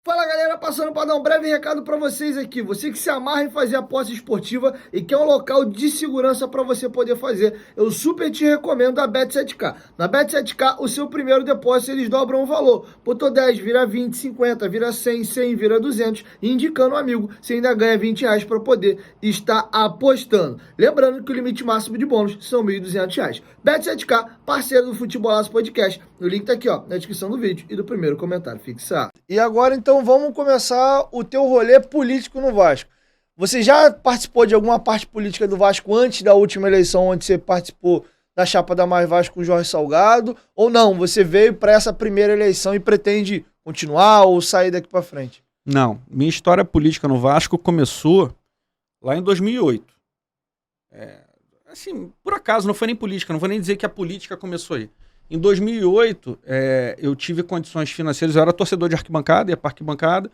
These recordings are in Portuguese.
Fala galera, passando para dar um breve recado para vocês aqui. Você que se amarra em fazer aposta esportiva e quer um local de segurança para você poder fazer, eu super te recomendo a Bet7k. Na Bet7k, o seu primeiro depósito eles dobram o valor. Botou 10, vira 20, 50, vira 100, 100, vira 200. E indicando um amigo, você ainda ganha R$ 20 para poder estar apostando. Lembrando que o limite máximo de bônus são R$ 1.200. Bet7k, parceiro do Futebolaço Podcast. O link tá aqui ó, na descrição do vídeo e do primeiro comentário fixado. E agora então vamos começar o teu rolê político no Vasco. Você já participou de alguma parte política do Vasco antes da última eleição, onde você participou da chapa da Mais Vasco com o Jorge Salgado? Ou não, você veio para essa primeira eleição e pretende continuar ou sair daqui para frente? Não, minha história política no Vasco começou lá em 2008. Assim, por acaso, não foi nem política, não vou nem dizer que a política começou aí. Em 2008, eu tive condições financeiras, eu era torcedor de arquibancada, ia pra arquibancada,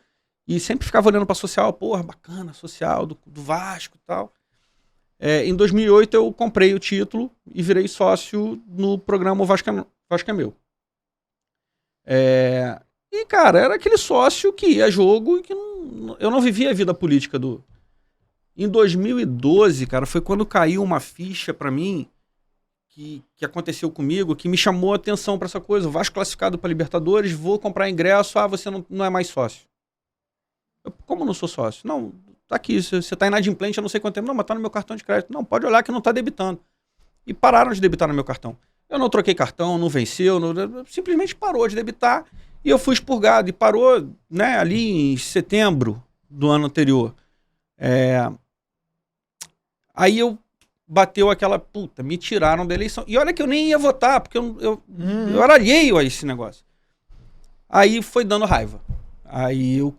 e sempre ficava olhando pra social, porra, bacana, social, do Vasco e tal. Em 2008, eu comprei o título e virei sócio no programa Vasco é Meu. E, cara, era aquele sócio que ia a jogo e que eu não vivia a vida política do... Em 2012, cara, foi quando caiu uma ficha pra mim que aconteceu comigo, que me chamou a atenção pra essa coisa. O Vasco classificado pra Libertadores, vou comprar ingresso, você não é mais sócio. Como não sou sócio? Não, tá aqui, você tá inadimplente há não sei quanto tempo. Não, mas tá no meu cartão de crédito. Não, pode olhar que não tá debitando. E pararam de debitar no meu cartão. Eu não troquei cartão, não venceu, simplesmente parou de debitar e eu fui expurgado. E parou, né, ali em setembro do ano anterior. Aí bateu aquela, puta, me tiraram da eleição. E olha que eu nem ia votar, porque eu era alheio a esse negócio. Aí foi dando raiva. Aí eu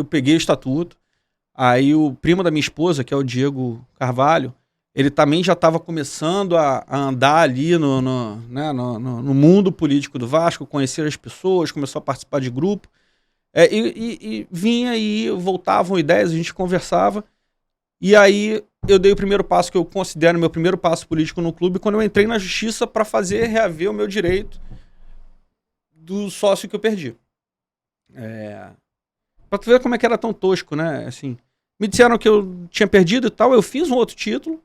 peguei o estatuto. Aí o primo da minha esposa, que é o Diego Carvalho, ele também já estava começando a andar ali no mundo político do Vasco, conhecer as pessoas, começou a participar de grupo. E vinha e voltavam ideias, a gente conversava. E aí eu dei o primeiro passo que eu considero meu primeiro passo político no clube, quando eu entrei na justiça para fazer reaver o meu direito do sócio que eu perdi. Pra tu ver como é que era tão tosco, né? Assim, me disseram que eu tinha perdido e tal, eu fiz um outro título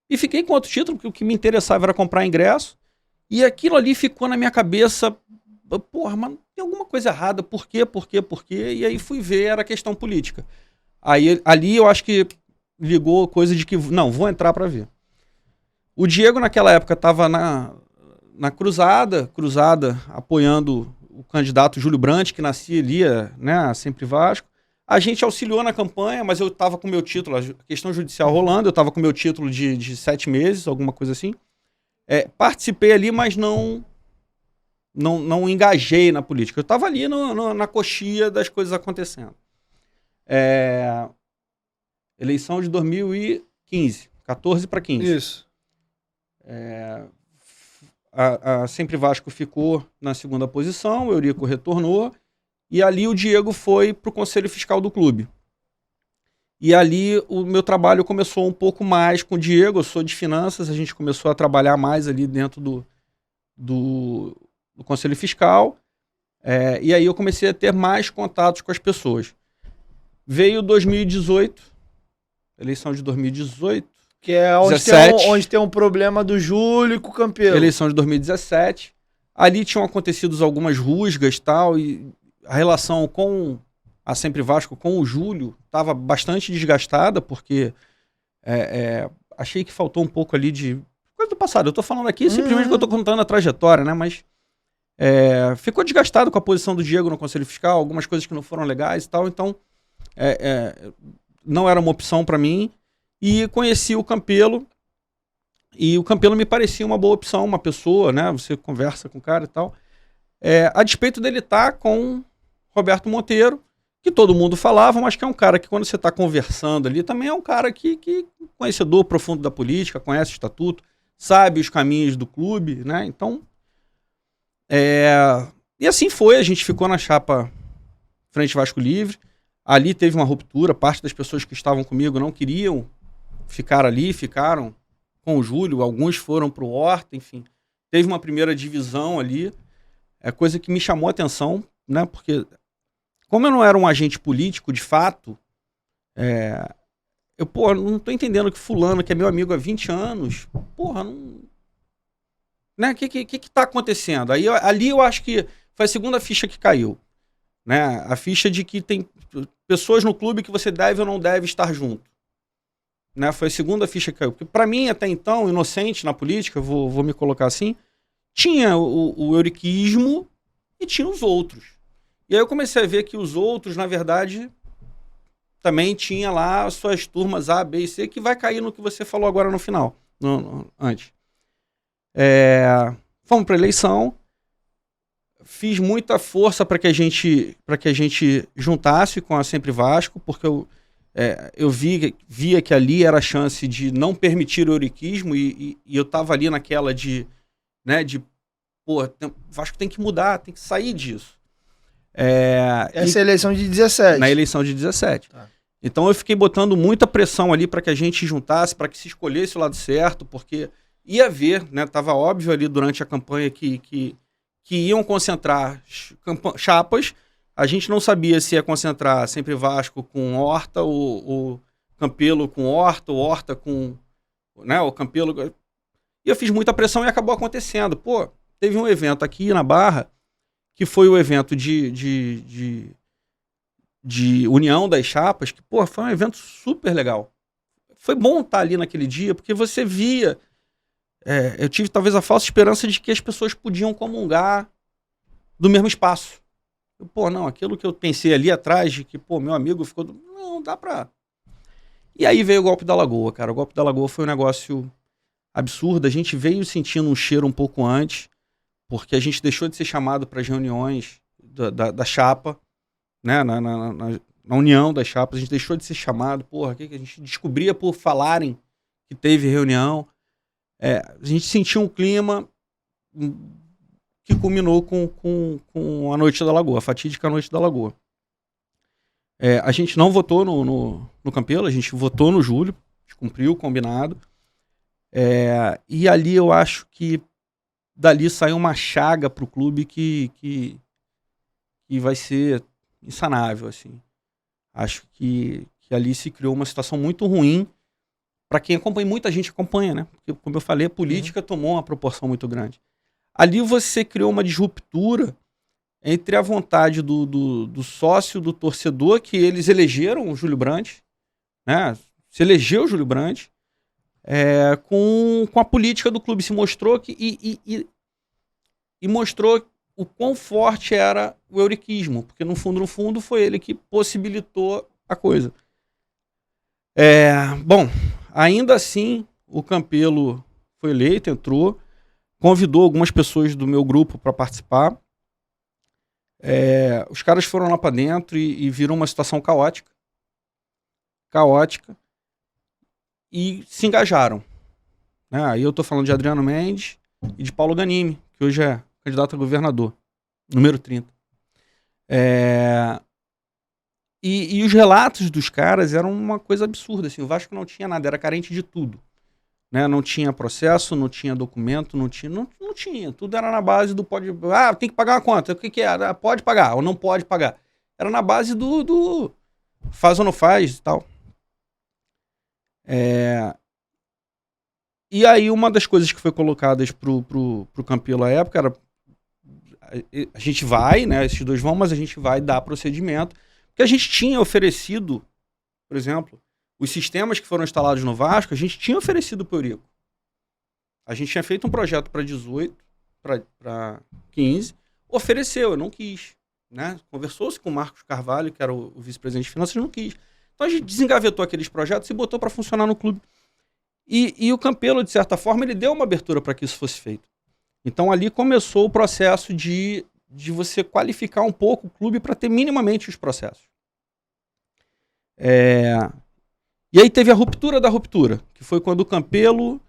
e fiquei com outro título, porque o que me interessava era comprar ingresso. E aquilo ali ficou na minha cabeça, porra, mas tem alguma coisa errada, por quê? E aí fui ver, era questão política. Aí ali eu acho que ligou coisa de que, não, vou entrar para ver. O Diego naquela época estava na cruzada apoiando o candidato Júlio Brandt, que nascia ali, né, Sempre Vasco. A gente auxiliou na campanha, mas eu estava com meu título, a questão judicial rolando, eu estava com meu título de 7 meses, alguma coisa assim. Participei ali, mas não engajei na política. Eu estava ali na coxia das coisas acontecendo. Eleição de 2015, 14 para 15. Isso. A Sempre Vasco ficou na segunda posição, o Eurico retornou, e ali o Diego foi para o Conselho Fiscal do clube. E ali o meu trabalho começou um pouco mais com o Diego, eu sou de finanças, a gente começou a trabalhar mais ali dentro do Conselho Fiscal, e aí eu comecei a ter mais contatos com as pessoas. Veio 2018, eleição de 2018. Que é onde tem um problema do Júlio com o Campelo. Eleição de 2017. Ali tinham acontecido algumas rusgas e tal, e a relação com a Sempre Vasco, com o Júlio, estava bastante desgastada, porque achei que faltou um pouco ali de coisa do passado. Eu estou falando aqui simplesmente que eu estou contando a trajetória, né? Mas ficou desgastado com a posição do Diego no Conselho Fiscal, algumas coisas que não foram legais e tal, então não era uma opção para mim. E conheci o Campelo, e o Campelo me parecia uma boa opção, uma pessoa, né? Você conversa com o cara e tal. A despeito dele estar com Roberto Monteiro, que todo mundo falava, mas que é um cara que quando você está conversando ali, também é um cara que conhecedor profundo da política, conhece o estatuto, sabe os caminhos do clube, né? Então, e assim foi, a gente ficou na chapa Frente Vasco Livre. Ali teve uma ruptura, parte das pessoas que estavam comigo não queriam ficar ali, ficaram com o Júlio, alguns foram para o Horta, enfim. Teve uma primeira divisão ali, coisa que me chamou a atenção, né? Porque como eu não era um agente político, de fato, eu, pô, não tô entendendo que fulano, que é meu amigo há 20 anos, porra, não... Né? O que tá acontecendo? Aí, ali eu acho que foi a segunda ficha que caiu. Né? A ficha de que tem pessoas no clube que você deve ou não deve estar junto. Né? Foi a segunda ficha que caiu. Porque pra mim, até então, inocente na política, vou me colocar assim, tinha o euriquismo e tinha os outros. E aí eu comecei a ver que os outros, na verdade, também tinha lá as suas turmas A, B e C, que vai cair no que você falou agora no final, antes. Fomos para eleição, fiz muita força para que a gente juntasse com a Sempre Vasco, porque eu via que ali era a chance de não permitir o euriquismo e eu estava ali naquela pô, Vasco tem que mudar, tem que sair disso. Essa é a eleição de 17. Na eleição de 17. Tá. Então eu fiquei botando muita pressão ali para que a gente juntasse, para que se escolhesse o lado certo, porque ia haver, né? Tava óbvio ali durante a campanha que iam concentrar chapas. A gente não sabia se ia concentrar Sempre Vasco com Horta, o Campelo com Horta, o Horta com, né, o Campelo. E eu fiz muita pressão e acabou acontecendo. Pô, teve um evento aqui na Barra, que foi o evento de união das chapas, que, pô, foi um evento super legal. Foi bom estar ali naquele dia, porque você via... eu tive talvez a falsa esperança de que as pessoas podiam comungar do mesmo espaço. Pô, não, aquilo que eu pensei ali atrás, de que, pô, meu amigo ficou... Não, dá pra... E aí veio o golpe da Lagoa, cara. O golpe da Lagoa foi um negócio absurdo. A gente veio sentindo um cheiro um pouco antes, porque a gente deixou de ser chamado para as reuniões da chapa, né, na união das chapas, a gente deixou de ser chamado, porra, que a gente descobria por falarem que teve reunião. A gente sentiu um clima que culminou com a Noite da Lagoa, a fatídica Noite da Lagoa. A gente não votou no Campelo, a gente votou no Júlio, a gente cumpriu o combinado. E ali eu acho que dali saiu uma chaga pro clube que vai ser insanável, assim. Acho que ali se criou uma situação muito ruim para quem acompanha, muita gente acompanha, né? Porque, como eu falei, a política tomou uma proporção muito grande. Ali você criou uma disruptura entre a vontade do sócio, do torcedor, que eles elegeram o Júlio Brandt, né? Se elegeu o Júlio Brandt, com a política do clube. Se mostrou e mostrou o quão forte era o euriquismo, porque no fundo foi ele que possibilitou a coisa. Bom, ainda assim, o Campelo foi eleito, entrou, convidou algumas pessoas do meu grupo para participar. Os caras foram lá para dentro e viram uma situação caótica, e se engajaram. Aí eu tô falando de Adriano Mendes e de Paulo Ganimi, que hoje é candidato a governador, número 30. E os relatos dos caras eram uma coisa absurda, assim, o Vasco não tinha nada, era carente de tudo. Né? Não tinha processo, não tinha documento, não tinha. Tudo era na base do pode... tem que pagar uma conta. O que é? Pode pagar ou não pode pagar. Era na base do faz ou não faz e tal. E aí uma das coisas que foi colocadas pro Campelo à época era: a gente vai, né, esses dois vão, mas a gente vai dar procedimento. Porque a gente tinha oferecido, por exemplo, os sistemas que foram instalados no Vasco, a gente tinha oferecido para o Eurico. A gente tinha feito um projeto para 18, para 15, ofereceu, eu não quis. Né? Conversou-se com o Marcos Carvalho, que era o vice-presidente de finanças, não quis. Então a gente desengavetou aqueles projetos e botou para funcionar no clube. E o Campelo, de certa forma, ele deu uma abertura para que isso fosse feito. Então ali começou o processo de você qualificar um pouco o clube para ter minimamente os processos. E aí teve a ruptura da ruptura, que foi quando o Campelo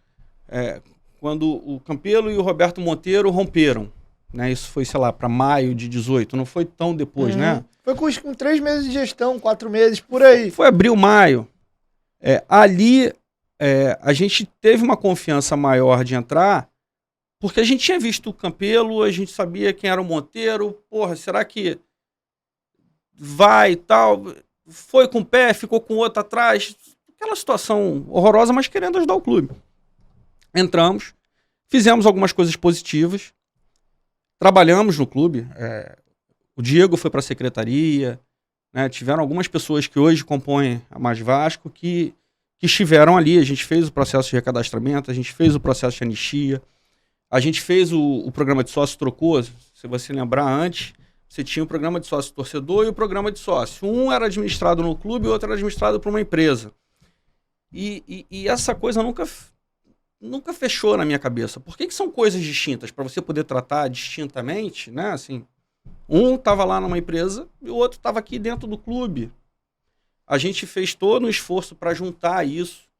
e o Roberto Monteiro romperam. Né? Isso foi, sei lá, para maio de 18, não foi tão depois, né? Foi com 3 meses de gestão, 4 meses, por aí. Foi abril, maio. Ali a gente teve uma confiança maior de entrar, porque a gente tinha visto o Campelo, a gente sabia quem era o Monteiro. Porra, será que vai e tal, foi com o pé, ficou com o outro atrás, aquela situação horrorosa, mas querendo ajudar o clube. Entramos, fizemos algumas coisas positivas, trabalhamos no clube, o Diego foi para a secretaria, né, tiveram algumas pessoas que hoje compõem a Mais Vasco que estiveram ali, a gente fez o processo de recadastramento, a gente fez o processo de anistia, a gente fez o programa de sócio, trocou, se você lembrar antes, você tinha o programa de sócio torcedor e o programa de sócio. Um era administrado no clube e o outro era administrado por uma empresa. E essa coisa nunca fechou na minha cabeça. Por que são coisas distintas? Para você poder tratar distintamente, né? Assim, um estava lá numa empresa e o outro estava aqui dentro do clube. A gente fez todo um esforço para juntar isso.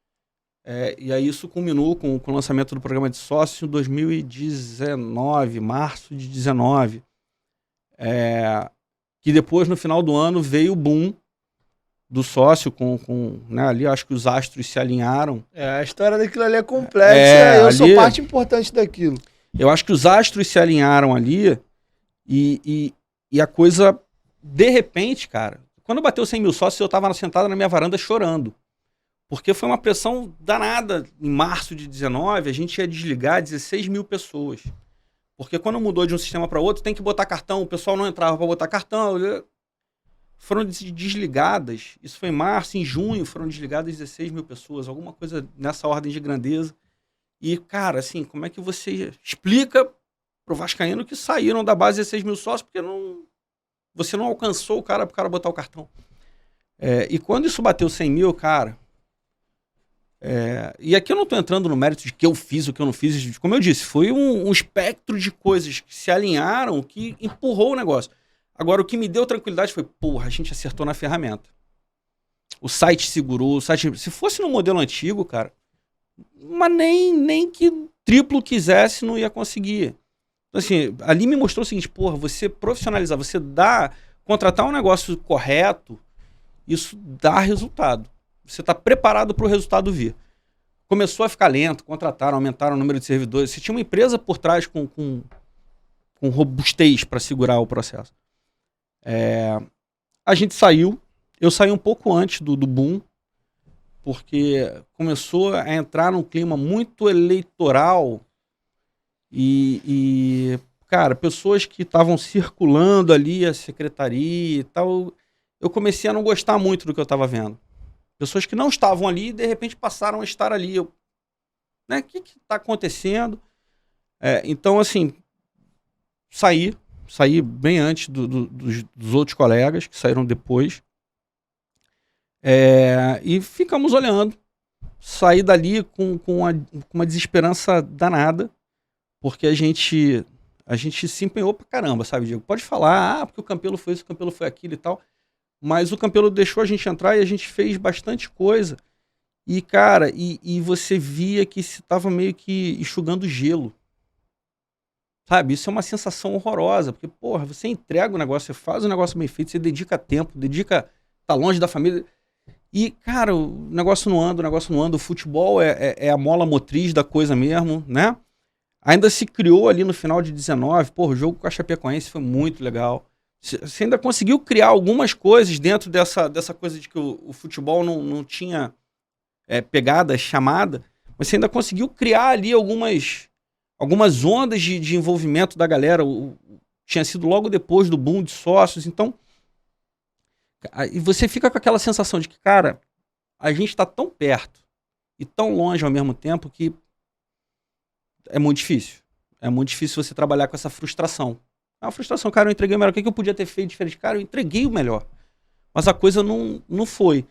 E aí isso culminou com o lançamento do programa de sócio em 2019, março de 2019. Que depois, no final do ano, veio o boom do sócio né, ali acho que os astros se alinharam. A história daquilo ali é complexa, eu sou parte importante daquilo. Eu acho que os astros se alinharam ali e a coisa, de repente, cara, quando bateu 100 mil sócios, eu tava sentado na minha varanda chorando. Porque foi uma pressão danada. Em março de 19, a gente ia desligar 16 mil pessoas. Porque quando mudou de um sistema para outro, tem que botar cartão. O pessoal não entrava para botar cartão. Foram desligadas. Isso foi em março. Em junho foram desligadas 16 mil pessoas. Alguma coisa nessa ordem de grandeza. E, cara, assim, como é que você explica pro vascaíno que saíram da base 16 mil sócios porque você não alcançou o cara pro cara botar o cartão? E quando isso bateu 100 mil, cara... e aqui eu não estou entrando no mérito de que eu fiz, o que eu não fiz. Como eu disse, foi um espectro de coisas que se alinharam, que empurrou o negócio. Agora, o que me deu tranquilidade foi, porra, a gente acertou na ferramenta. O site segurou, se fosse no modelo antigo, cara, mas nem que triplo quisesse não ia conseguir. Então, assim, ali me mostrou o seguinte, porra, você profissionalizar, contratar um negócio correto, isso dá resultado. Você está preparado para o resultado vir. Começou a ficar lento, contrataram, aumentaram o número de servidores. Você tinha uma empresa por trás com robustez para segurar o processo. A gente saiu. Eu saí um pouco antes do boom, porque começou a entrar num clima muito eleitoral e cara, pessoas que estavam circulando ali a secretaria e tal, eu comecei a não gostar muito do que eu estava vendo. Pessoas que não estavam ali e de repente passaram a estar ali. O que está acontecendo? Então, assim, saí bem antes dos outros colegas que saíram depois. E ficamos olhando. Saí dali com uma desesperança danada, porque a gente se empenhou pra caramba, sabe, Diego? Pode falar, porque o Campelo foi isso, o Campelo foi aquilo e tal. Mas o Campelo deixou a gente entrar e a gente fez bastante coisa. E, cara, e você via que se tava meio que enxugando gelo. Sabe? Isso é uma sensação horrorosa. Porque, porra, você entrega o negócio, você faz o negócio bem feito, você dedica tempo, tá longe da família. E, cara, o negócio não anda. O futebol é a mola motriz da coisa mesmo, né? Ainda se criou ali no final de 19. Porra, o jogo com a Chapecoense foi muito legal. Você ainda conseguiu criar algumas coisas dentro dessa coisa de que o futebol não tinha pegada, chamada, mas você ainda conseguiu criar ali algumas ondas de envolvimento da galera. Tinha sido logo depois do boom de sócios, então... E você fica com aquela sensação de que, cara, a gente está tão perto e tão longe ao mesmo tempo que é muito difícil. É muito difícil você trabalhar com essa frustração. É uma frustração, cara, eu entreguei o melhor. O que eu podia ter feito diferente? Cara, eu entreguei o melhor. Mas a coisa não foi.